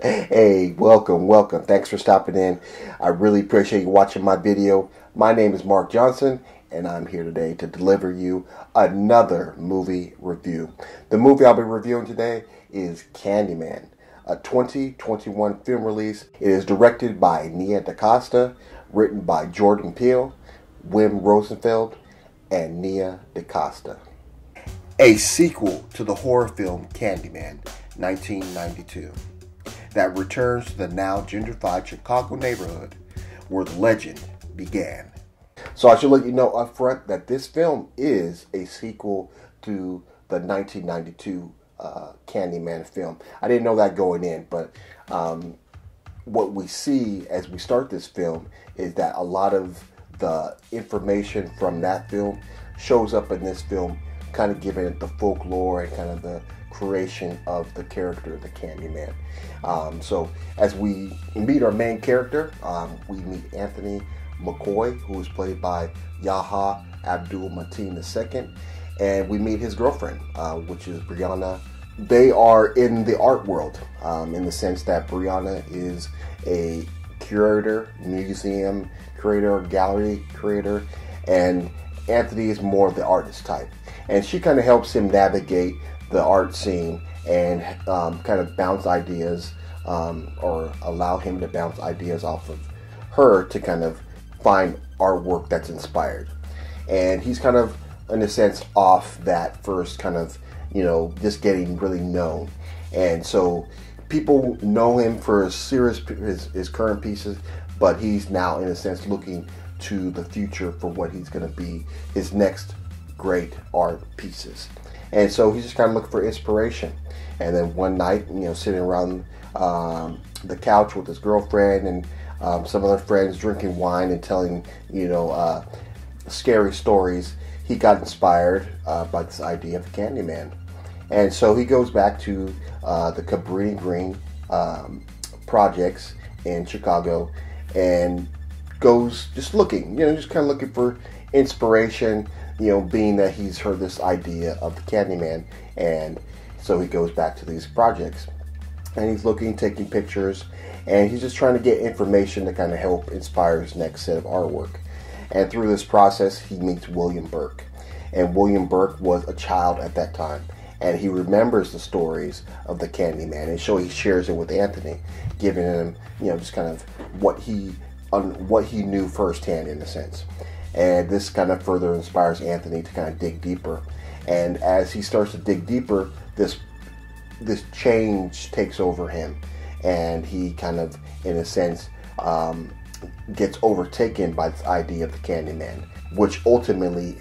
Hey, welcome. Thanks for stopping in. I really appreciate you watching my video. My name is Mark Johnson, and I'm here today to deliver you another movie review. The movie I'll be reviewing today is Candyman, a 2021 film release. It is directed by Nia DaCosta, written by Jordan Peele, Wim Rosenfeld, and Nia DaCosta. A sequel to the horror film Candyman, 1992. That returns to the now gentrified Chicago neighborhood where the legend began. So I should let you know up front that this film is a sequel to the 1992 Candyman film. I didn't know that going in, but what we see as we start this film is that a lot of the information from that film shows up in this film, kind of giving it the folklore and kind of the creation of the character, the Candyman. So as we meet our main character, we meet Anthony McCoy, who is played by Yahya Abdul-Mateen II, and we meet his girlfriend, which is Brianna. They are in the art world, in the sense that Brianna is a curator, museum curator, gallery curator, and Anthony is more of the artist type. And she kind of helps him navigate the art scene and kind of bounce ideas, or allow him to bounce ideas off of her to kind of find artwork that's inspired. And he's kind of, in a sense, off that first kind of, just getting really known. And so people know him for his current pieces, but he's now, in a sense, looking to the future for what he's going to be, his next great art pieces. And so he's just kind of looking for inspiration. And then one night, sitting around the couch with his girlfriend and some other friends drinking wine and telling, scary stories, he got inspired by this idea of Candyman. And so he goes back to the Cabrini Green projects in Chicago and goes just looking, just kind of looking for inspiration, being that he's heard this idea of the Candyman. And so he goes back to these projects and he's looking, taking pictures, and he's just trying to get information to kind of help inspire his next set of artwork. And through this process, he meets William Burke. And William Burke was a child at that time, and he remembers the stories of the Candyman, and so he shares it with Anthony, giving him, just kind of what he knew firsthand, in a sense. And this kind of further inspires Anthony to kind of dig deeper. And as he starts to dig deeper, this change takes over him, and he kind of, in a sense, gets overtaken by this idea of the Candyman, which ultimately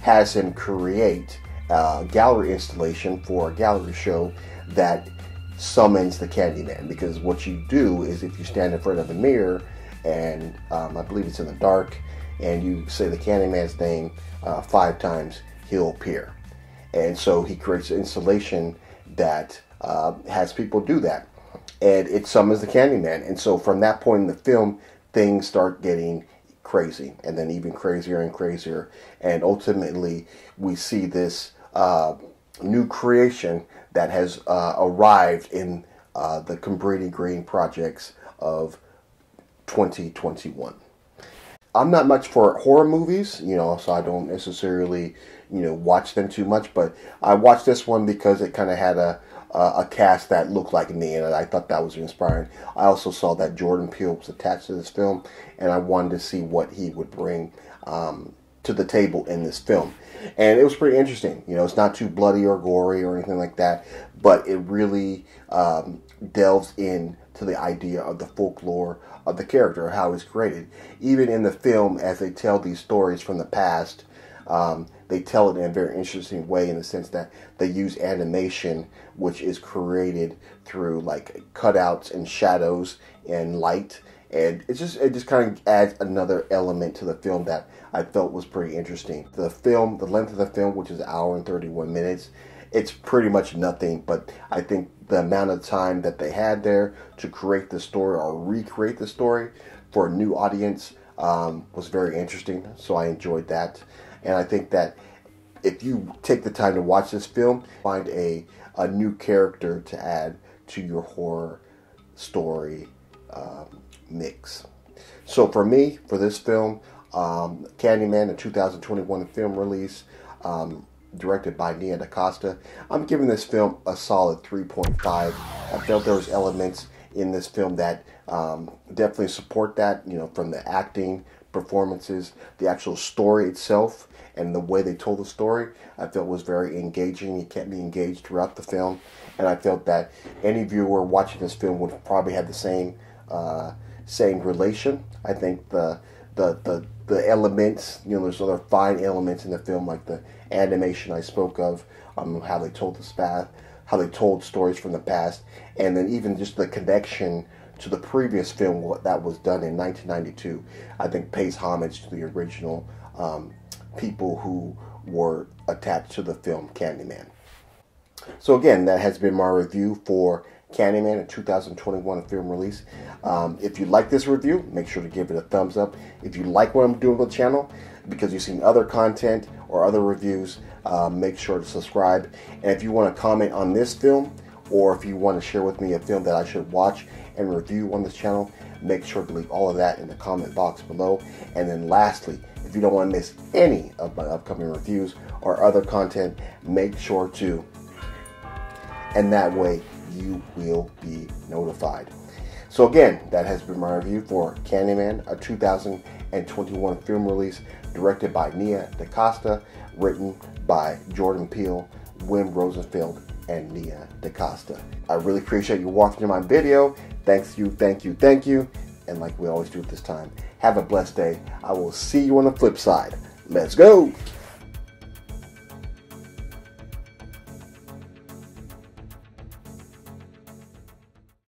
has him create a gallery installation for a gallery show that summons the Candyman. Because what you do is, if you stand in front of a mirror and I believe it's in the dark, and you say the Candyman's name 5 times, he'll appear. And so he creates an installation that has people do that, and it summons the Candyman. And so from that point in the film, things start getting crazy, and then even crazier and crazier, and ultimately we see this new creation that has arrived in the Cabrini Green projects of 2021. I'm not much for horror movies, so I don't necessarily, watch them too much, but I watched this one because it kind of had a cast that looked like me, and I thought that was inspiring. I also saw that Jordan Peele was attached to this film, and I wanted to see what he would bring to the table in this film. And it was pretty interesting. It's not too bloody or gory or anything like that, but it really delves into the idea of the folklore of the character, how he's created. Even in the film, as they tell these stories from the past, they tell it in a very interesting way, in the sense that they use animation, which is created through like cutouts and shadows and light, and it just kind of adds another element to the film that I felt was pretty interesting. The length of the film, which is 1 hour and 31 minutes, it's pretty much nothing, but I think the amount of time that they had there to create the story or recreate the story for a new audience was very interesting, so I enjoyed that. And I think that if you take the time to watch this film, find a new character to add to your horror story mix. So for me, for this film, Candyman, a 2021 film release, directed by Nia DaCosta, I'm giving this film a solid 3.5. I felt there was elements in this film that definitely support that, from the acting, performances, the actual story itself, and the way they told the story. I felt was very engaging. It kept me engaged throughout the film, and I felt that any viewer watching this film would probably have the same relation. I think the elements, there's other fine elements in the film, like the animation I spoke of, how they told how they told stories from the past, and then even just the connection to the previous film that was done in 1992, I think pays homage to the original people who were attached to the film Candyman. So again, that has been my review for Candyman, a 2021 film release. If you like this review, make sure to give it a thumbs up. If you like what I'm doing with the channel, because you've seen other content or other reviews, make sure to subscribe. And if you want to comment on this film, or if you want to share with me a film that I should watch and review on this channel, make sure to leave all of that in the comment box below. And then lastly, if you don't want to miss any of my upcoming reviews or other content, make sure to, and that way you will be notified. So again, that has been my review for Candyman, a 2021 film release, directed by Nia DaCosta, written by Jordan Peele, Wim Rosenfeld, and Nia DaCosta. I really appreciate you watching my video. Thank you. And like we always do at this time, have a blessed day. I will see you on the flip side. Let's go!